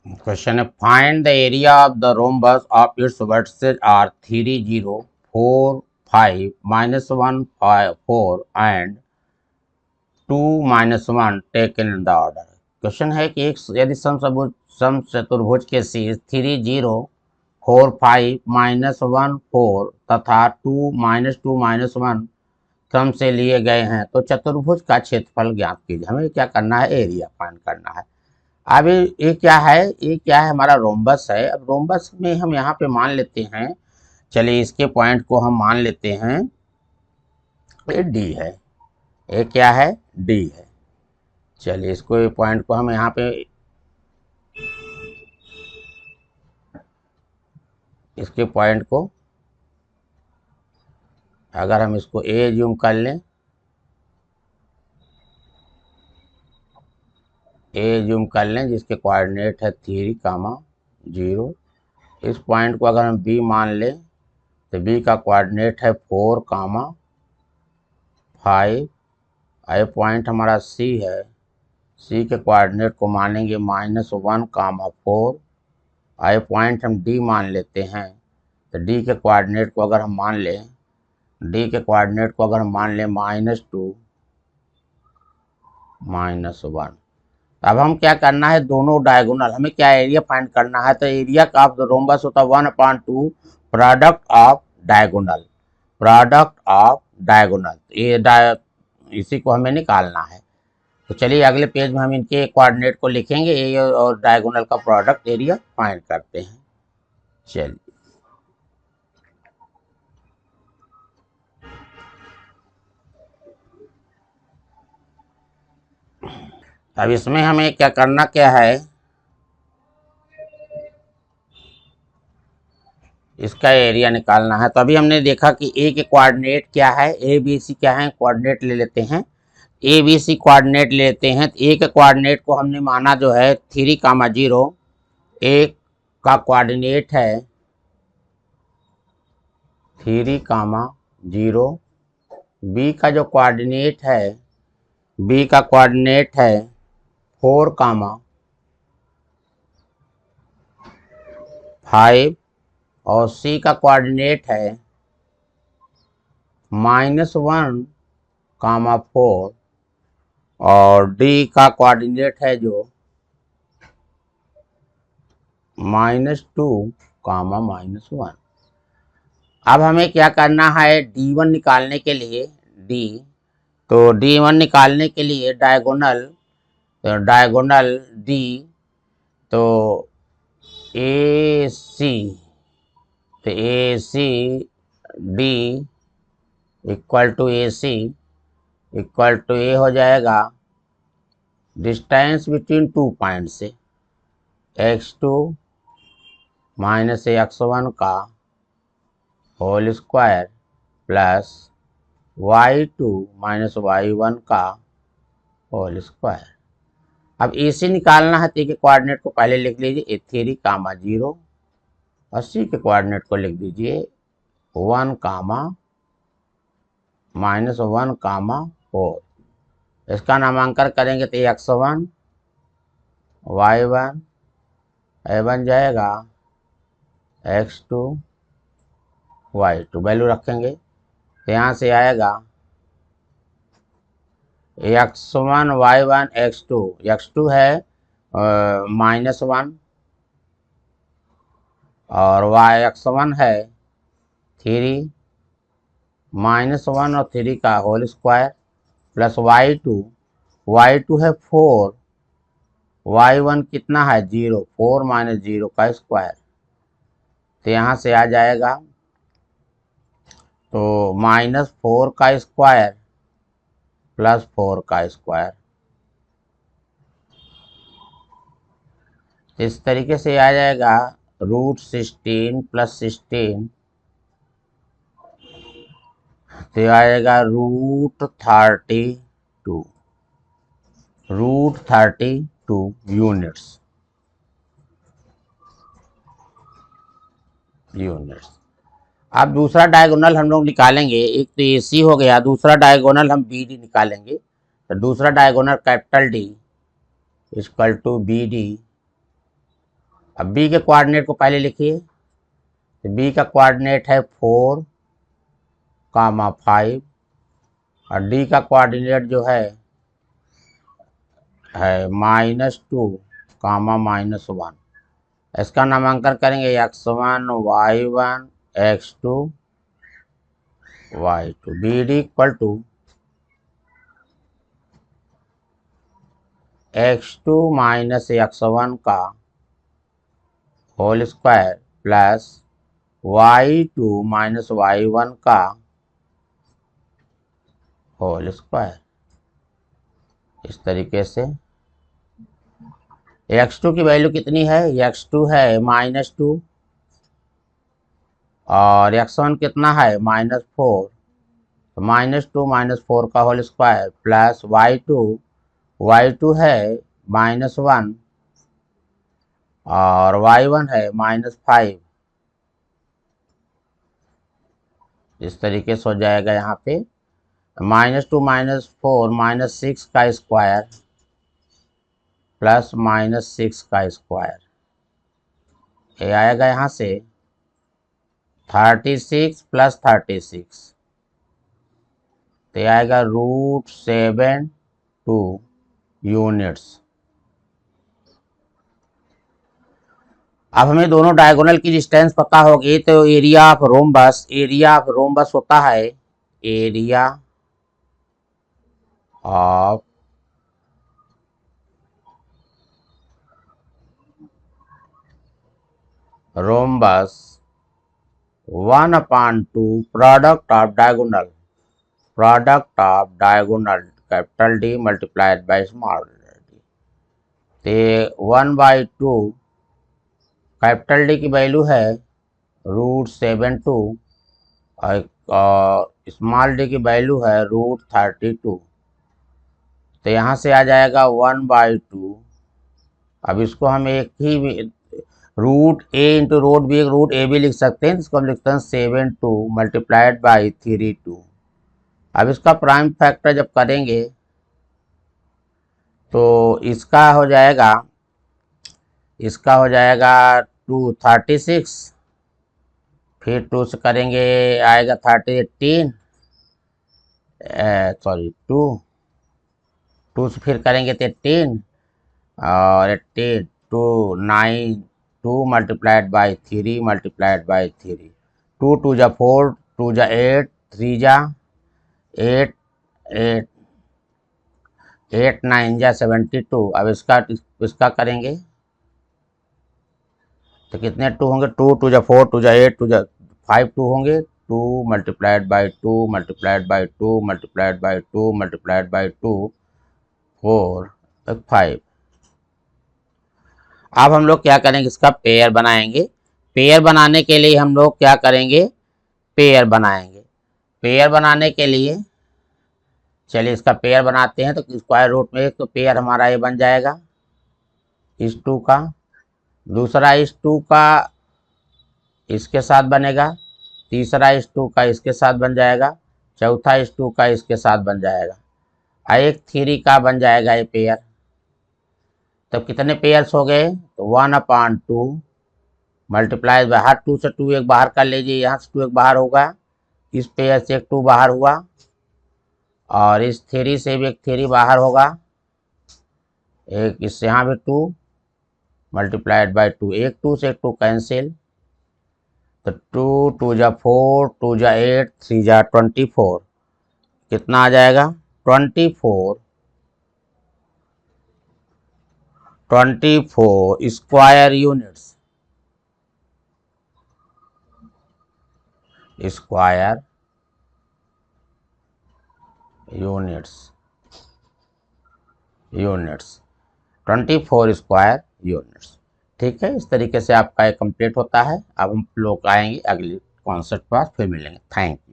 Question है find the area of the rhombus of its vertices are 3 0 4 5 -1 5 4 and 2 -1 taken in the order. Question है कि एक यदि समचतुर्भुज के शीर्ष 3 0 4 5 -1 4 तथा 2 -1 क्रम से लिए गए हैं तो चतुर्भुज का क्षेत्रफल ज्ञात कीजिए। हमें क्या करना है, एरिया फाइंड करना है। अब ये क्या है, ये क्या है, हमारा रोम्बस है। अब रोम्बस में हम यहाँ पे मान लेते हैं, चलिए इसके पॉइंट को हम मान लेते हैं, ये डी है। ये क्या है, डी है। चलिए इसको पॉइंट को हम यहाँ पे इसके पॉइंट को अगर हम इसको ए जूम कर लें, जिसके कोऑर्डिनेट है 3, 0। इस पॉइंट को अगर हम बी मान लें तो बी का कोऑर्डिनेट है 4, 5। ये पॉइंट हमारा सी है, सी के कोऑर्डिनेट को मानेंगे -1, 4। ये पॉइंट हम डी मान लेते हैं तो डी के कोऑर्डिनेट को अगर हम मान लें, -2, -1। अब हम क्या करना है, दोनों डायगोनल, हमें क्या एरिया फाइंड करना है। तो एरिया का ऑफ द रोम्बस होता है 1/2 प्रोडक्ट ऑफ डायगोनल, ये इसी को हमें निकालना है। तो चलिए अगले पेज में हम इनके कोऑर्डिनेट को लिखेंगे, ए और डायगोनल का प्रोडक्ट एरिया फाइंड करते हैं। चलिए अब इसमें हमें क्या करना क्या है, इसका एरिया निकालना है। तो अभी हमने देखा कि ए के कोऑर्डिनेट क्या है, ए बी सी क्या है, कोऑर्डिनेट ले लेते हैं। ए बी सी कोऑर्डिनेट लेते हैं तो ए के कोऑर्डिनेट को हमने माना जो है 3, 0। ए का कोऑर्डिनेट है 3, 0। बी का जो कोऑर्डिनेट है, बी का कोऑर्डिनेट है 4, 5 और सी का कोऑर्डिनेट है -1, 4 और डी का कोऑर्डिनेट है जो -2, -1। अब हमें क्या करना है, D1 निकालने के लिए, तो D1 निकालने के लिए डायगोनल डी, तो A C D equal to A C equal to A हो जाएगा डिस्टेंस बिटवीन 2 पॉइंट से x2 -x1 का whole square plus y2 -y1 का होल स्क्वायर। अब AC निकालना है तो के कोऑर्डिनेट को पहले लिख लीजिए 3, 0 और C के कोऑर्डिनेट को लिख दीजिए 1, -1, 4। इसका नामांकन करेंगे तो x1 y1 ये बन जाएगा x2 y2, वैल्यू रखेंगे तो यहाँ से आएगा x1 y1 x2 है -1 और x1 है 3, -1 और 3 का होल स्क्वायर प्लस y2 है 4, y1 कितना है 0, 4 - 0 का स्क्वायर। तो यहाँ से आ जाएगा तो -4 का स्क्वायर प्लस 4 का स्क्वायर। इस तरीके से आ जाएगा √16 + 16 तो आएगा √32 यूनिट्स। अब दूसरा डायगोनल हम लोग निकालेंगे, एक तो AC हो गया, दूसरा डायगोनल हम BD निकालेंगे। तो दूसरा diagonal capital D equal to BD अब b के कोऑर्डिनेट को पहले लिखिए। तो b का कोऑर्डिनेट है 4, 5 और d का कोऑर्डिनेट जो है -2, -1। इसका नामांकन करेंगे x1 y1 x2 y2। B D equal to x2 minus x1 का whole square plus y2 minus y1 का होल स्क्वायर। इस तरीके से x2 की वैल्यू कितनी है, x2 है -2 और x1 कितना है -4। तो -2 -4 का होल स्क्वायर प्लस y2 है -1 और y1 है -5। इस तरीके से हो जाएगा यहाँ पे -2 -4 -6 का स्क्वायर प्लस -6 का स्क्वायर। ये आएगा यहाँ से 36 प्लस 36। तो ये आएगा √7 यूनिट्स। अब हमें दोनों डायगोनल की डिस्टेंस पता होगी। तो एरिया ऑफ रोम्बस होता है area of rhombus 1/2 product of diagonal capital D multiplied by small d। तो 1/2 कैपिटल D की वैल्यू है √7 और स्मॉल d की वैल्यू है √32। तो यहाँ से आ जाएगा 1/2। अब इसको हम एक ही √a इंटू √b लिख सकते हैं। इसको हम लिखते हैं 7/2 मल्टीप्लाइड बाई 32। अब इसका प्राइम फैक्टर जब करेंगे तो इसका हो जाएगा 236, फिर 2 से करेंगे आएगा 18, सॉरी 2 से फिर करेंगे 18 और 18 2 9 2 मल्टीप्लाइड बाई 3 मल्टीप्लाइड बाई 3। 2 2 जा 4, 2 जा 8, 3 जा 8, 8 9 जा 72। अब इसका करेंगे तो कितने 2 होंगे, 2 2 जा 4, 2 जा 8, 2 जा 5 2 होंगे। 2 multiplied by 2 multiplied by 2 multiplied by 2 multiplied by 2 4 5। अब हम लोग क्या करेंगे, इसका पेयर बनाएंगे। पेयर बनाने के लिए हम लोग क्या करेंगे, पेयर बनाएंगे। पेयर बनाने के लिए चलिए इसका पेयर बनाते हैं। तो स्क्वायर रूट में एक तो पेयर हमारा ये बन जाएगा इस 2 का, दूसरा इस 2 का इसके साथ बनेगा, तीसरा इस 2 का इसके साथ बन जाएगा, चौथा इस 2 का इसके साथ बन जाएगा और एक 3 का बन जाएगा ये पेयर। तो कितने पेयर्स हो गए, तो 1/2 मल्टीप्लाई बाय हर 2 से 2 एक बाहर कर लीजिए, यहाँ से 2 एक बाहर होगा, इस पेयर से एक 2 बाहर हुआ और इस 3 से भी एक 3 बाहर होगा, एक इससे यहाँ भी 2 मल्टीप्लाइड बाई 2, एक 2 से एक 2 कैंसिल। तो 2 2 जा 4, 2 जा 8, 3 जा 24। कितना आ जाएगा 24 square units. Square units 24 square units. ठीक है, इस तरीके से आपका ये कंप्लीट होता है। अब हम लोग आएंगे अगले कॉन्सेप्ट पर, फिर मिलेंगे। Thank you.